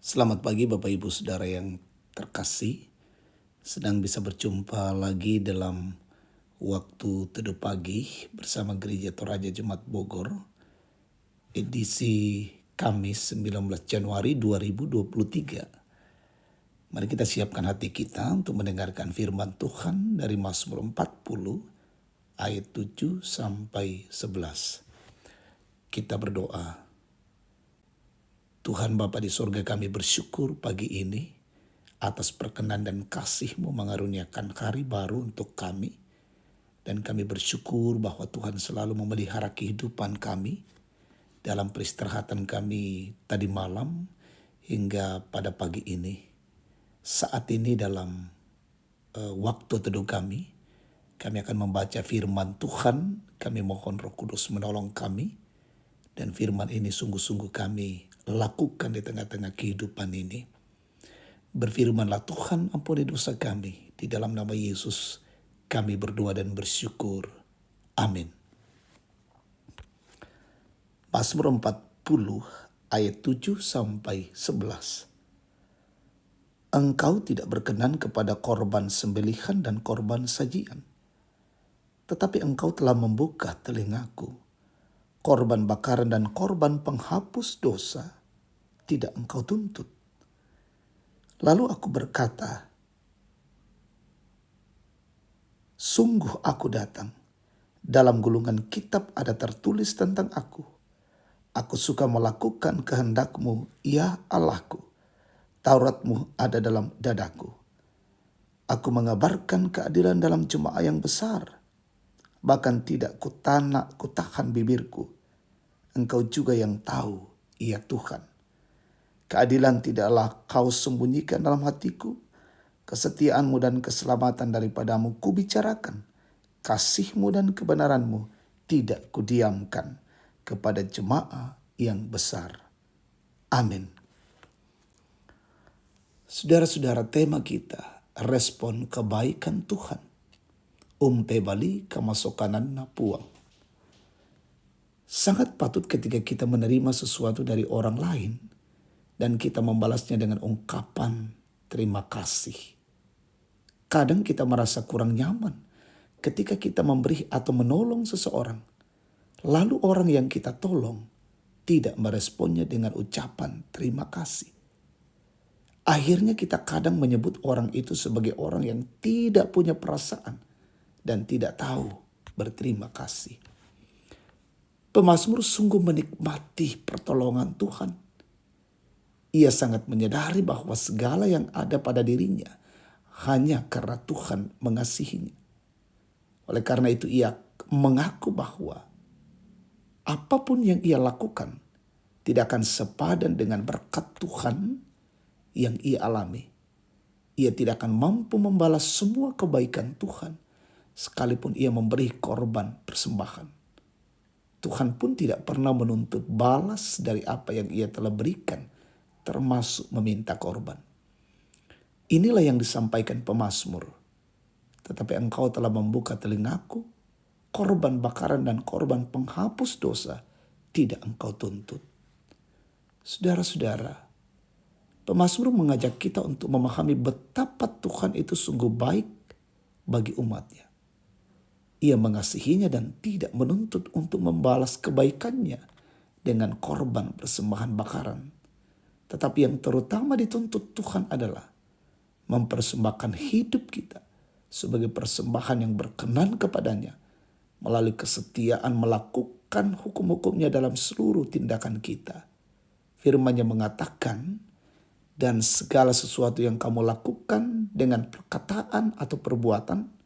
Selamat pagi Bapak Ibu Saudara yang terkasih. Sedang bisa berjumpa lagi dalam waktu teduh pagi bersama Gereja Toraja Jemaat Bogor. Edisi Kamis 19 Januari 2023. Mari kita siapkan hati kita untuk mendengarkan firman Tuhan dari Mazmur 40 ayat 7 sampai 11. Kita berdoa. Tuhan Bapa di sorga, kami bersyukur pagi ini atas perkenan dan kasih-Mu mengaruniakan hari baru untuk kami. Dan kami bersyukur bahwa Tuhan selalu memelihara kehidupan kami dalam peristirahatan kami tadi malam hingga pada pagi ini. Saat ini dalam waktu teduh kami akan membaca firman Tuhan. Kami mohon Roh Kudus menolong kami. Dan firman ini sungguh-sungguh kami lakukan di tengah-tengah kehidupan ini. Berfirmanlah, Tuhan ampuni dosa kami. Di dalam nama Yesus kami berdoa dan bersyukur. Amin. Mazmur 40 ayat 7 sampai 11. Engkau tidak berkenan kepada korban sembelihan dan korban sajian. Tetapi engkau telah membuka telingaku. Korban bakaran dan korban penghapus dosa tidak engkau tuntut. Lalu aku berkata, sungguh aku datang. Dalam gulungan kitab ada tertulis tentang aku. Aku suka melakukan kehendak-Mu, ya Allahku. Taurat-Mu ada dalam dadaku. Aku mengabarkan keadilan dalam jemaah yang besar. Bahkan tidak kutahan bibirku. Engkau juga yang tahu, ya Tuhan. Keadilan tidaklah kau sembunyikan dalam hatiku. Kesetiaan-Mu dan keselamatan daripada-Mu kubicarakan. Kasih-Mu dan kebenaran-Mu tidak kudiamkan kepada jemaah yang besar. Amin. Saudara-saudara, tema kita, respon kebaikan Tuhan. Umpe bali kamasokanan na puang. Sangat patut ketika kita menerima sesuatu dari orang lain dan kita membalasnya dengan ungkapan terima kasih. Kadang kita merasa kurang nyaman ketika kita memberi atau menolong seseorang, lalu orang yang kita tolong tidak meresponnya dengan ucapan terima kasih. Akhirnya kita kadang menyebut orang itu sebagai orang yang tidak punya perasaan dan tidak tahu berterima kasih. Pemazmur sungguh menikmati pertolongan Tuhan. Ia sangat menyadari bahwa segala yang ada pada dirinya hanya karena Tuhan mengasihinya. Oleh karena itu ia mengaku bahwa apapun yang ia lakukan tidak akan sepadan dengan berkat Tuhan yang ia alami. Ia tidak akan mampu membalas semua kebaikan Tuhan sekalipun ia memberi korban persembahan. Tuhan pun tidak pernah menuntut balas dari apa yang ia telah berikan, termasuk meminta korban. Inilah yang disampaikan pemazmur. Tetapi engkau telah membuka telingaku, korban bakaran dan korban penghapus dosa tidak engkau tuntut. Saudara-saudara, pemazmur mengajak kita untuk memahami betapa Tuhan itu sungguh baik bagi umatnya. Ia mengasihinya dan tidak menuntut untuk membalas kebaikannya dengan korban persembahan bakaran. Tetapi yang terutama dituntut Tuhan adalah mempersembahkan hidup kita sebagai persembahan yang berkenan kepadanya melalui kesetiaan melakukan hukum-hukumnya dalam seluruh tindakan kita. Firman-Nya mengatakan, dan segala sesuatu yang kamu lakukan dengan perkataan atau perbuatan,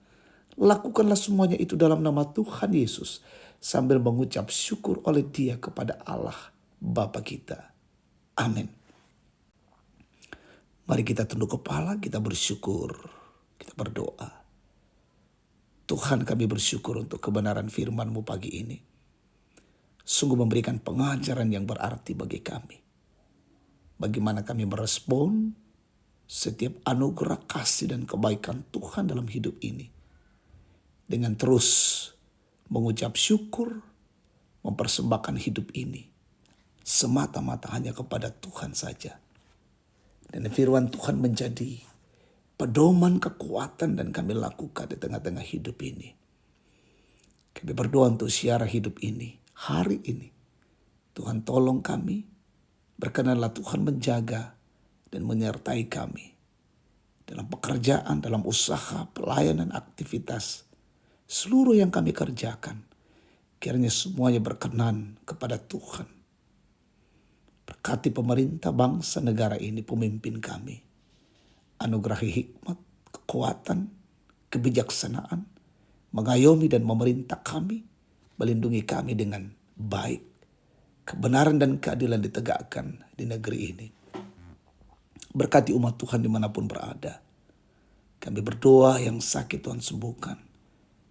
lakukanlah semuanya itu dalam nama Tuhan Yesus sambil mengucap syukur oleh Dia kepada Allah Bapa kita. Amin. Mari kita tunduk kepala, kita bersyukur, kita berdoa. Tuhan, kami bersyukur untuk kebenaran firman-Mu pagi ini. Sungguh memberikan pengajaran yang berarti bagi kami. Bagaimana kami merespon setiap anugerah kasih dan kebaikan Tuhan dalam hidup ini. Dengan terus mengucap syukur, mempersembahkan hidup ini semata-mata hanya kepada Tuhan saja. Dan firman Tuhan menjadi pedoman kekuatan dan kami lakukan di tengah-tengah hidup ini. Kami berdoa untuk siara hidup ini, hari ini. Tuhan tolong kami, berkenanlah Tuhan menjaga dan menyertai kami. Dalam pekerjaan, dalam usaha, pelayanan, aktivitas, seluruh yang kami kerjakan. Kiranya semuanya berkenan kepada Tuhan. Berkati pemerintah, bangsa, negara ini, pemimpin kami. Anugerahi hikmat, kekuatan, kebijaksanaan, mengayomi dan memerintah kami, melindungi kami dengan baik. Kebenaran dan keadilan ditegakkan di negeri ini. Berkati umat Tuhan dimanapun berada. Kami berdoa, yang sakit Tuhan sembuhkan.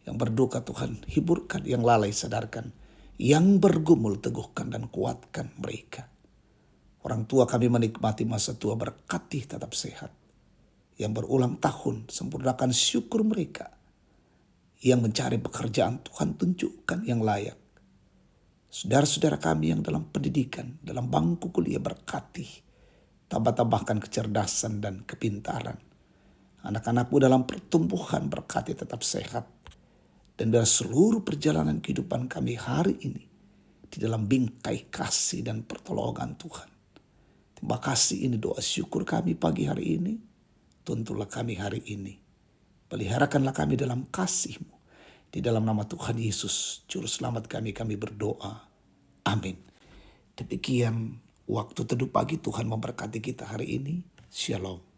Yang berduka Tuhan hiburkan, yang lalai sadarkan. Yang bergumul teguhkan dan kuatkan mereka. Orang tua kami menikmati masa tua, berkati tetap sehat. Yang berulang tahun, sempurnakan syukur mereka. Yang mencari pekerjaan, Tuhan tunjukkan yang layak. Saudara-saudara kami yang dalam pendidikan, dalam bangku kuliah, berkati. Tambah-tambahkan kecerdasan dan kepintaran. Anak-anakmu dalam pertumbuhan, berkati tetap sehat. Dan dalam seluruh perjalanan kehidupan kami hari ini, di dalam bingkai kasih dan pertolongan Tuhan. Terima kasih, ini doa syukur kami pagi hari ini. Tuntunlah kami hari ini. Peliharakanlah kami dalam kasih-Mu. Di dalam nama Tuhan Yesus, Juru Selamat kami berdoa. Amin. Demikian waktu teduh pagi, Tuhan memberkati kita hari ini. Shalom.